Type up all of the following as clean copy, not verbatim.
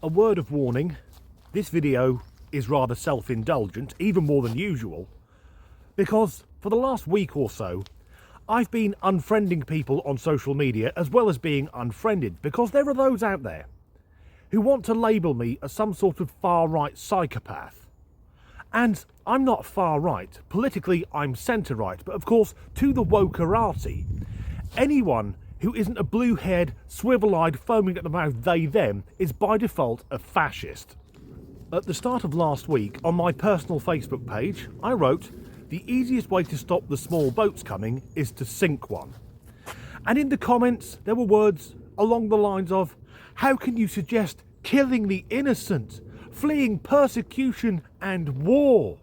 A word of warning, this video is rather self-indulgent, even more than usual, because for the last week or so, I've been unfriending people on social media as well as being unfriended, because there are those out there who want to label me as some sort of far-right psychopath. And I'm not far-right. Politically, I'm centre-right, but of course, to the wokerati, anyone who isn't a blue-haired, swivel-eyed, foaming at the mouth they-them is by default a fascist. At the start of last week, on my personal Facebook page, I wrote, the easiest way to stop the small boats coming is to sink one. And in the comments, there were words along the lines of, how can you suggest killing the innocent, fleeing persecution and war?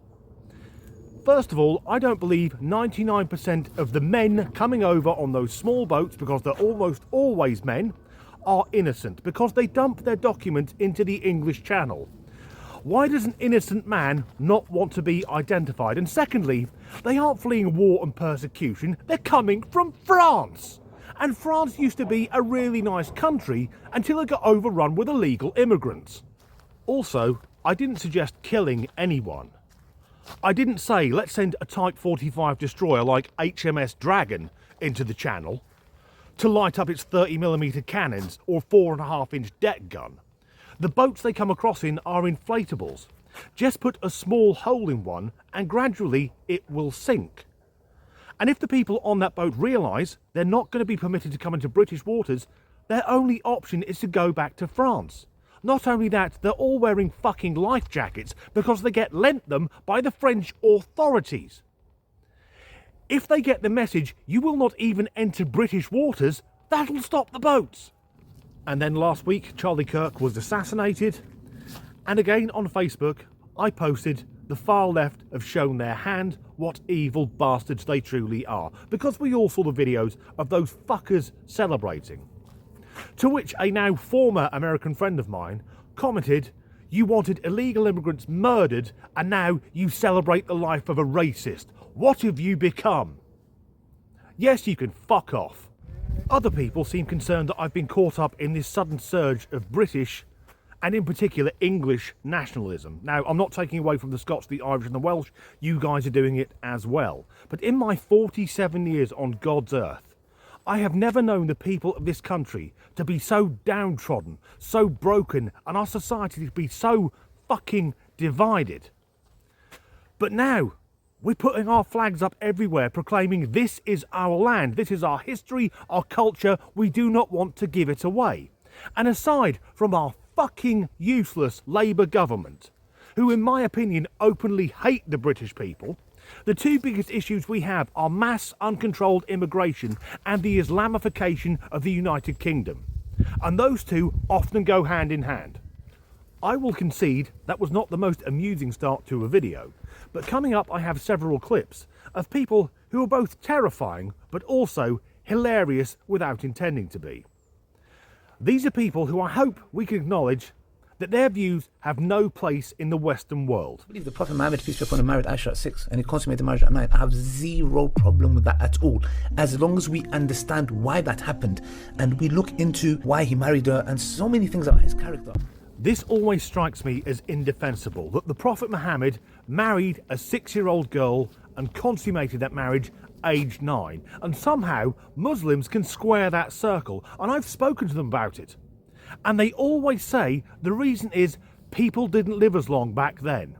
First of all, I don't believe 99% of the men coming over on those small boats, because they're almost always men, are innocent, because they dump their documents into the English Channel. Why does an innocent man not want to be identified? And secondly, they aren't fleeing war and persecution, they're coming from France! And France used to be a really nice country until it got overrun with illegal immigrants. Also, I didn't suggest killing anyone. I didn't say let's send a Type 45 destroyer like HMS Dragon into the channel to light up its 30mm cannons or 4.5-inch deck gun. The boats they come across in are inflatables. Just put a small hole in one and gradually it will sink. And if the people on that boat realise they're not going to be permitted to come into British waters, their only option is to go back to France. Not only that, they're all wearing fucking life jackets because they get lent them by the French authorities. If they get the message, you will not even enter British waters, that'll stop the boats. And then last week, Charlie Kirk was assassinated. And again on Facebook, I posted, the far left have shown their hand, what evil bastards they truly are. Because we all saw the videos of those fuckers celebrating. To which a now former American friend of mine commented, you wanted illegal immigrants murdered and now you celebrate the life of a racist. What have you become? Yes, you can fuck off. Other people seem concerned that I've been caught up in this sudden surge of British and in particular English nationalism. Now, I'm not taking away from the Scots, the Irish and the Welsh. You guys are doing it as well. But in my 47 years on God's earth, I have never known the people of this country to be so downtrodden, so broken, and our society to be so fucking divided. But now, we're putting our flags up everywhere, proclaiming this is our land, this is our history, our culture, we do not want to give it away. And aside from our fucking useless Labour government, who in my opinion openly hate the British people, the two biggest issues we have are mass uncontrolled immigration and the Islamification of the United Kingdom. And those two often go hand in hand. I will concede that was not the most amusing start to a video, but coming up I have several clips of people who are both terrifying but also hilarious without intending to be. These are people who I hope we can acknowledge that their views have no place in the Western world. I believe the Prophet Muhammad, peace be upon him, married Aisha at 6 and he consummated marriage at 9. I have zero problem with that at all, as long as we understand why that happened and we look into why he married her and so many things about his character. This always strikes me as indefensible, that the Prophet Muhammad married a 6-year-old girl and consummated that marriage aged 9, and somehow Muslims can square that circle, and I've spoken to them about it. And they always say the reason is people didn't live as long back then.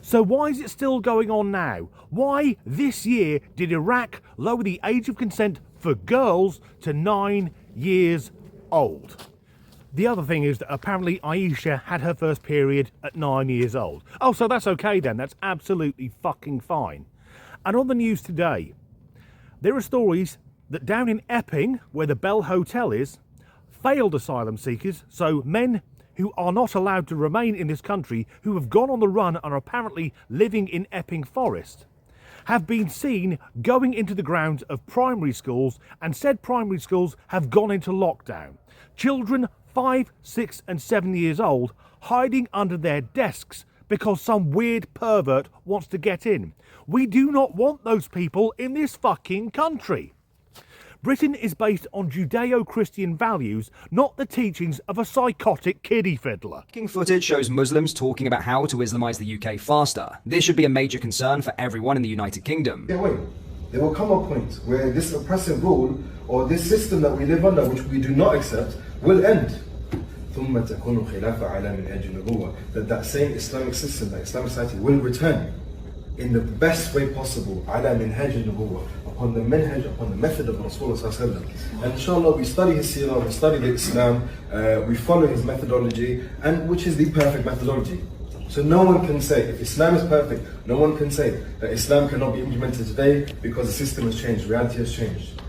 So why is it still going on now? Why this year did Iraq lower the age of consent for girls to 9 years old? The other thing is that apparently Aisha had her first period at 9 years old. Oh, so that's okay then, that's absolutely fucking fine. And on the news today, there are stories that down in Epping, where the Bell Hotel is, failed asylum seekers, so men who are not allowed to remain in this country, who have gone on the run and are apparently living in Epping Forest, have been seen going into the grounds of primary schools, and said primary schools have gone into lockdown. Children 5, 6 and 7 years old hiding under their desks because some weird pervert wants to get in. We do not want those people in this fucking country. Britain is based on Judeo-Christian values, not the teachings of a psychotic kiddie fiddler. Footage shows Muslims talking about how to Islamize the UK faster. This should be a major concern for everyone in the United Kingdom. There will come a point where this oppressive rule or this system that we live under, which we do not accept, will end. That same Islamic system, that Islamic society will return in the best way possible upon the manhaj, upon the method of Rasulullah. And inshallah we study his seerah, we study the Islam, we follow his methodology, and which is the perfect methodology. So no one can say, if Islam is perfect, no one can say that Islam cannot be implemented today because the system has changed, reality has changed.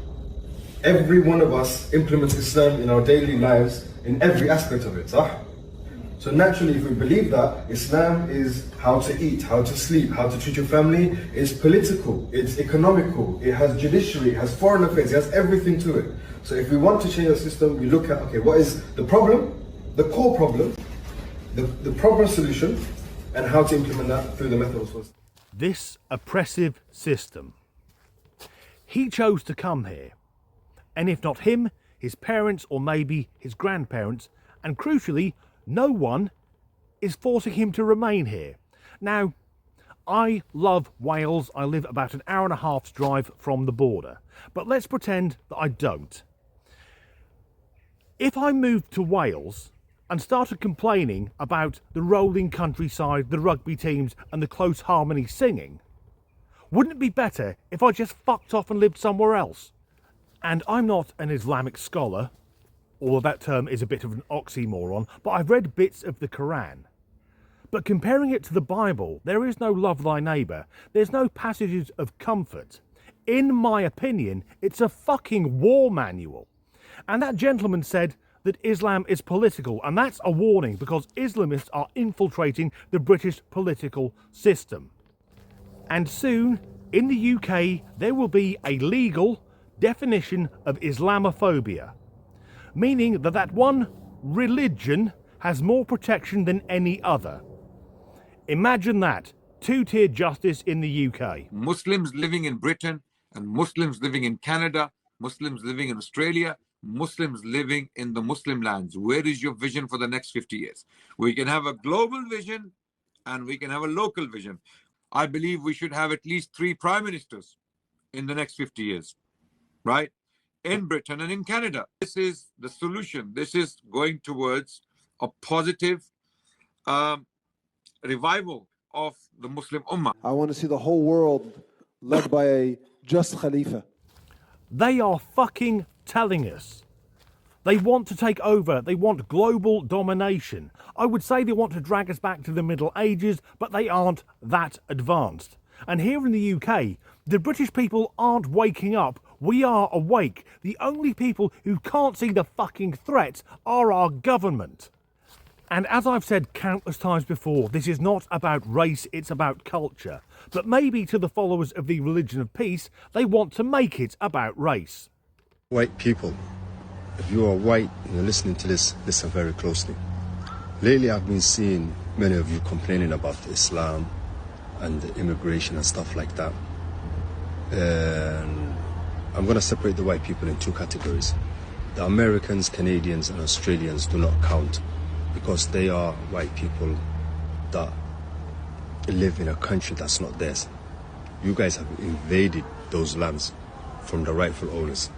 Every one of us implements Islam in our daily lives in every aspect of it. So naturally, if we believe that Islam is how to eat, how to sleep, how to treat your family, it's political, it's economical, it has judiciary, it has foreign affairs, it has everything to it. So if we want to change the system, we look at, okay, what is the problem, the core problem, the problem solution, and how to implement that through the methods. This oppressive system. He chose to come here. And if not him, his parents or maybe his grandparents, and crucially, no one is forcing him to remain here. Now, I love Wales. I live about an hour and a half's drive from the border. But let's pretend that I don't. If I moved to Wales and started complaining about the rolling countryside, the rugby teams and the close harmony singing, wouldn't it be better if I just fucked off and lived somewhere else? And I'm not an Islamic scholar, although that term is a bit of an oxymoron, but I've read bits of the Quran. But comparing it to the Bible, there is no love thy neighbour, there's no passages of comfort. In my opinion, it's a fucking war manual. And that gentleman said that Islam is political, and that's a warning because Islamists are infiltrating the British political system. And soon, in the UK, there will be a legal definition of Islamophobia, meaning that that one religion has more protection than any other. Imagine that, two-tier justice in the UK. Muslims living in Britain and Muslims living in Canada, Muslims living in Australia, Muslims living in the Muslim lands. Where is your vision for the next 50 years? We can have a global vision and we can have a local vision. I believe we should have at least 3 prime ministers in the next 50 years, right? In Britain and in Canada. This is the solution. This is going towards a positive revival of the Muslim Ummah. I want to see the whole world led by a just Khalifa. They are fucking telling us. They want to take over. They want global domination. I would say they want to drag us back to the Middle Ages, but they aren't that advanced. And here in the UK, the British people aren't waking up. We are awake. The only people who can't see the fucking threats are our government. And as I've said countless times before, this is not about race, it's about culture. But maybe to the followers of the religion of peace, they want to make it about race. White people, if you are white and you're listening to this, listen very closely. Lately I've been seeing many of you complaining about Islam and the immigration and stuff like that. And I'm going to separate the white people in 2 categories. The Americans, Canadians and Australians do not count because they are white people that live in a country that's not theirs. You guys have invaded those lands from the rightful owners.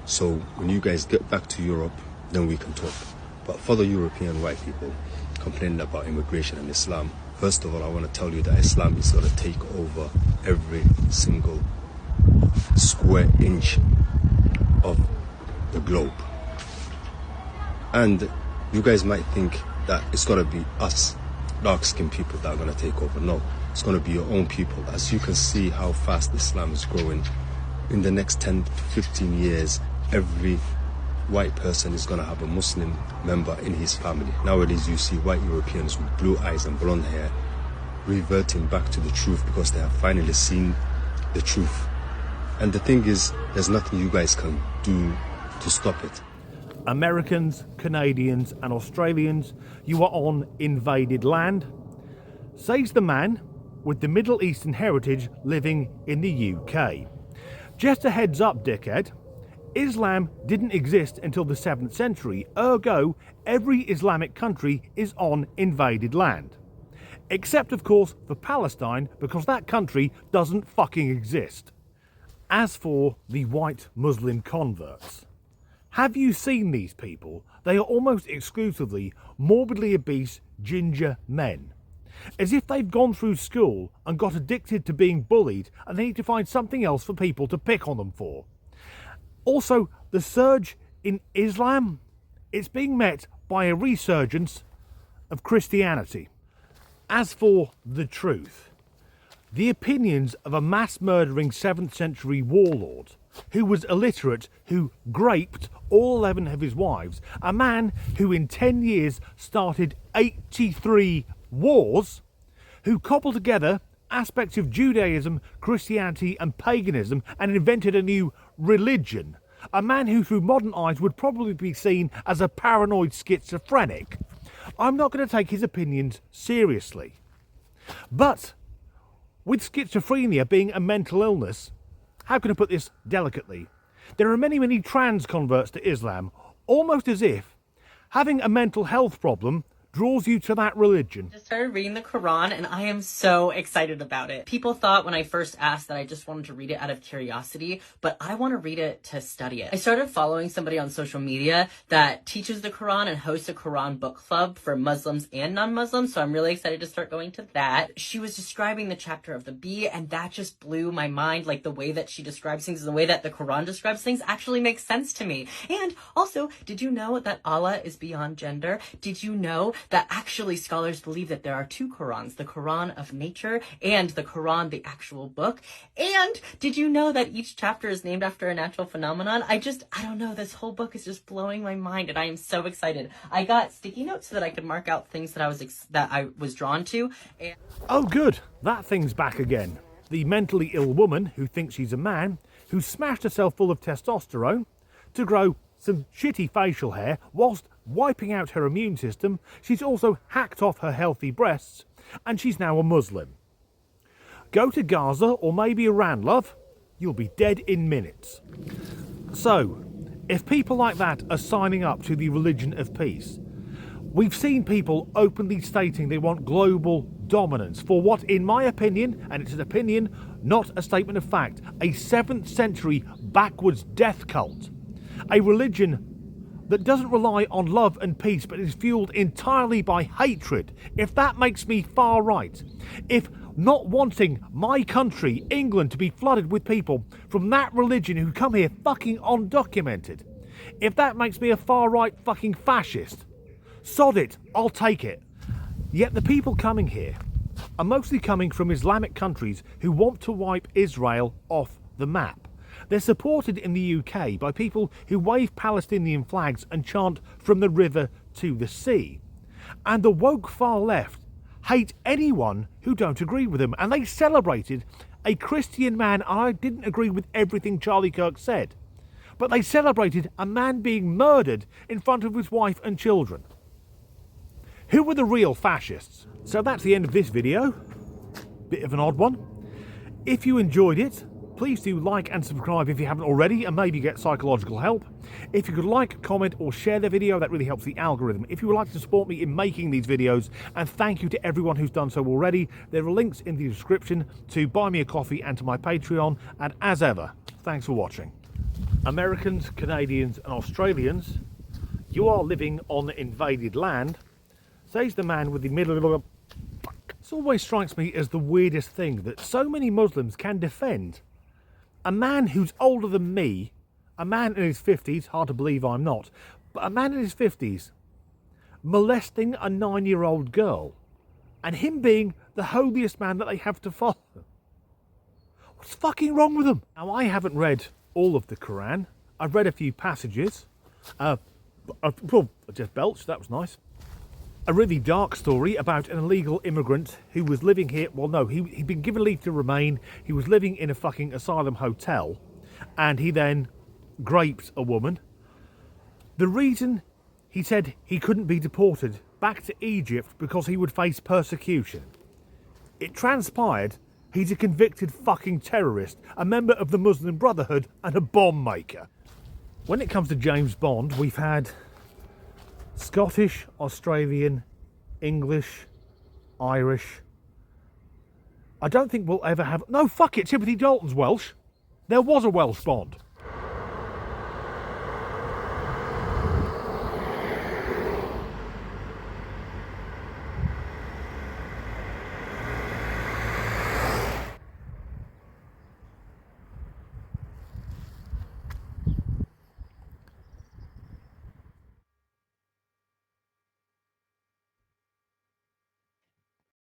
So when you guys get back to Europe, then we can talk. But for the European white people complaining about immigration and Islam, first of all, I want to tell you that Islam is going to take over every single square inch of the globe. And you guys might think that it's going to be us, dark-skinned people, that are going to take over. No, it's going to be your own people. As you can see how fast Islam is growing, in the next 10 to 15 years, every white person is going to have a Muslim member in his family. Nowadays, you see white Europeans with blue eyes and blonde hair reverting back to the truth because they have finally seen the truth. And the thing is, there's nothing you guys can do to stop it. Americans, Canadians and Australians, you are on invaded land, says the man with the Middle Eastern heritage living in the UK. Just a heads up, dickhead, Islam didn't exist until the 7th century, ergo, every Islamic country is on invaded land. Except, of course, for Palestine, because that country doesn't fucking exist. As for the white Muslim converts, have you seen these people? They are almost exclusively morbidly obese ginger men. As if they've gone through school and got addicted to being bullied and they need to find something else for people to pick on them for. Also, the surge in Islam, it's being met by a resurgence of Christianity. As for the truth, the opinions of a mass-murdering 7th century warlord who was illiterate, who raped all 11 of his wives, a man who in 10 years started 83 wars, who cobbled together aspects of Judaism, Christianity and paganism and invented a new religion, a man who through modern eyes would probably be seen as a paranoid schizophrenic. I'm not going to take his opinions seriously. But with schizophrenia being a mental illness, how can I put this delicately? There are many trans converts to Islam, almost as if having a mental health problem draws you to that religion. Just started reading the Quran and I am so excited about it. People thought when I first asked that I just wanted to read it out of curiosity, but I want to read it to study it. I started following somebody on social media that teaches the Quran and hosts a Quran book club for Muslims and non-Muslims, so I'm really excited to start going to that. She was describing the chapter of the bee and that just blew my mind. Like the way that she describes things and the way that the Quran describes things actually makes sense to me. And also, did you know that Allah is beyond gender? Did you know that actually scholars believe that there are two Qurans, the Quran of nature and the Quran, the actual book? And did you know that each chapter is named after a natural phenomenon? I don't know, this whole book is just blowing my mind and I am so excited. I got sticky notes so that I could mark out things that I was drawn to. And oh good, that thing's back again. The mentally ill woman who thinks she's a man, who smashed herself full of testosterone to grow some shitty facial hair whilst wiping out her immune system. She's also hacked off her healthy breasts and she's now a Muslim. Go to Gaza or maybe Iran, love. You'll be dead in minutes. So, if people like that are signing up to the religion of peace, we've seen people openly stating they want global dominance for what, in my opinion, and it's an opinion, not a statement of fact, a 7th century backwards death cult. A religion that doesn't rely on love and peace but is fueled entirely by hatred. If that makes me far right, if not wanting my country, England, to be flooded with people from that religion who come here fucking undocumented, if that makes me a far right fucking fascist, sod it, I'll take it. Yet the people coming here are mostly coming from Islamic countries who want to wipe Israel off the map. They're supported in the UK by people who wave Palestinian flags and chant from the river to the sea. And the woke far left hate anyone who don't agree with them. And they celebrated a Christian man. I didn't agree with everything Charlie Kirk said, but they celebrated a man being murdered in front of his wife and children. Who were the real fascists? So that's the end of this video. Bit of an odd one. If you enjoyed it, please do like and subscribe if you haven't already and maybe get psychological help. If you could like, comment or share the video, that really helps the algorithm. If you would like to support me in making these videos, and thank you to everyone who's done so already, there are links in the description to buy me a coffee and to my Patreon. And as ever, thanks for watching. Americans, Canadians and Australians, you are living on invaded land, says the man with the middle of a... This always strikes me as the weirdest thing that so many Muslims can defend a man who's older than me, a man in his 50s, hard to believe I'm not, but a man in his 50s molesting a 9-year-old girl and him being the holiest man that they have to follow. What's fucking wrong with them? Now, I haven't read all of the Quran. I've read a few passages. Well, I just belched, that was nice. A really dark story about an illegal immigrant who was living here. Well, no, he'd been given leave to remain. He was living in a fucking asylum hotel and he then raped a woman. The reason he said he couldn't be deported back to Egypt because he would face persecution. It transpired he's a convicted fucking terrorist, a member of the Muslim Brotherhood and a bomb maker. when it comes to James Bond, we've had Scottish, Australian, English, Irish. I don't think we'll ever have... No, fuck it, Timothy Dalton's Welsh. There was a Welsh Bond.